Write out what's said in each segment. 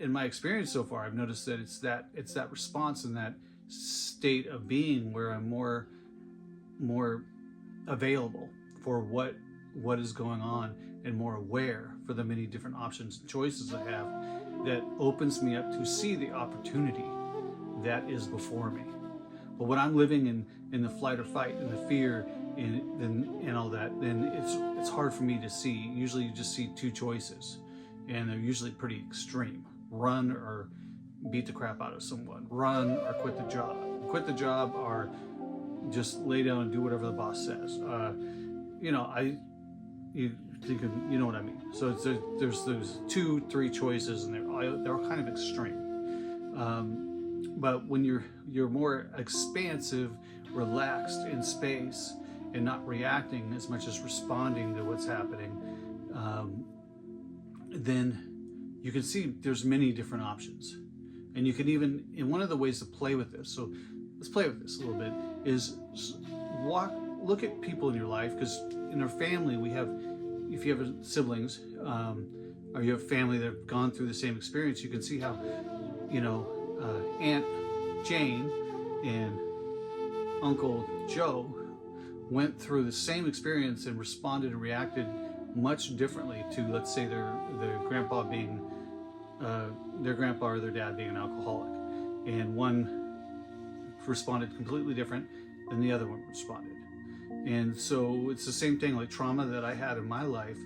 in my experience so far, I've noticed that it's that response and that state of being where I'm more available for what is going on, and more aware for the many different options and choices I have, that opens me up to see the opportunity that is before me. But when I'm living in the flight or fight and the fear and all that, then it's hard for me to see. Usually you just see two choices, and they're usually pretty extreme: run or beat the crap out of someone, run or quit the job, or just lay down and do whatever the boss says. You think of, you know what I mean. So there's those 2-3 choices, and they're all kind of extreme. But when you're more expansive, relaxed in space, and not reacting as much as responding to what's happening, then you can see there's many different options. And you can even, in one of the ways to play with this, so let's play with this a little bit, is look at people in your life, because in our family if you have siblings, or you have family that have gone through the same experience, you can see how, Aunt Jane and Uncle Joe went through the same experience and responded and reacted much differently to, let's say, their grandpa being their grandpa or their dad being an alcoholic, and one responded completely different than the other one responded. And so it's the same thing, like trauma that I had in my life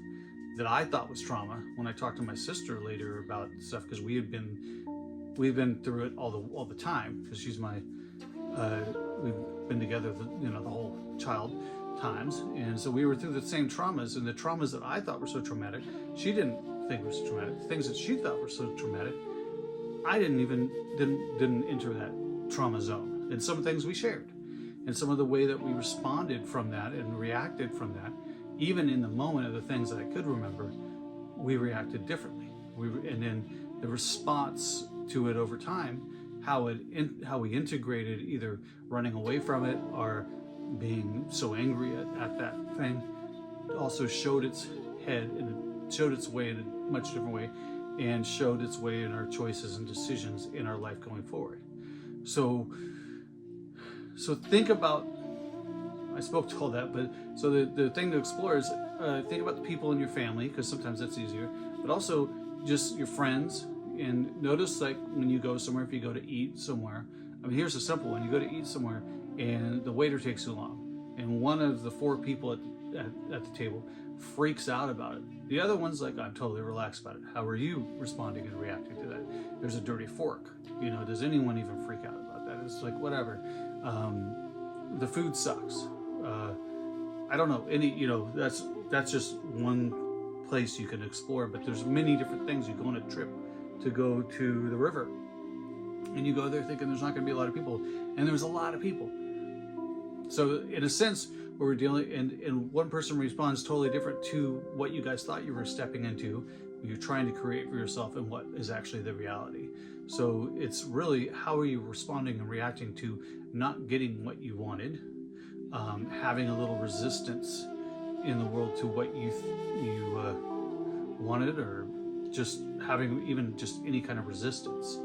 that I thought was trauma. When I talked to my sister later about stuff, because we've been through it all the time, because she's my we've been together the whole child times, and so we were through the same traumas, and the traumas that I thought were so traumatic, she didn't think were so traumatic. The things that she thought were so traumatic, I didn't enter that trauma zone. And some things we shared, and some of the way that we responded from that and reacted from that, even in the moment of the things that I could remember, we reacted differently. And then the response to it over time, how we integrated either running away from it or being so angry at that thing, also showed its head, and it showed its way in a much different way, and showed its way in our choices and decisions in our life going forward. So think about, I spoke to all that, but so the thing to explore is think about the people in your family, because sometimes that's easier, but also just your friends. And notice, like, when you go somewhere, if you go to eat somewhere, I mean, here's a simple one: you go to eat somewhere and the waiter takes too long, and one of the 4 people at the table freaks out about it. The other one's like, I'm totally relaxed about it. How are you responding and reacting to that? There's a dirty fork. Does anyone even freak out about that? It's like, whatever. The food sucks. I don't know, that's just one place you can explore, but there's many different things. You go on a trip to go to the river, and you go there thinking there's not going to be a lot of people, and there's a lot of people. So in a sense, where we're dealing, and one person responds totally different to what you guys thought you were stepping into, you're trying to create for yourself, and what is actually the reality. So it's really, how are you responding and reacting to not getting what you wanted, having a little resistance in the world to what you wanted, or just having even just any kind of resistance.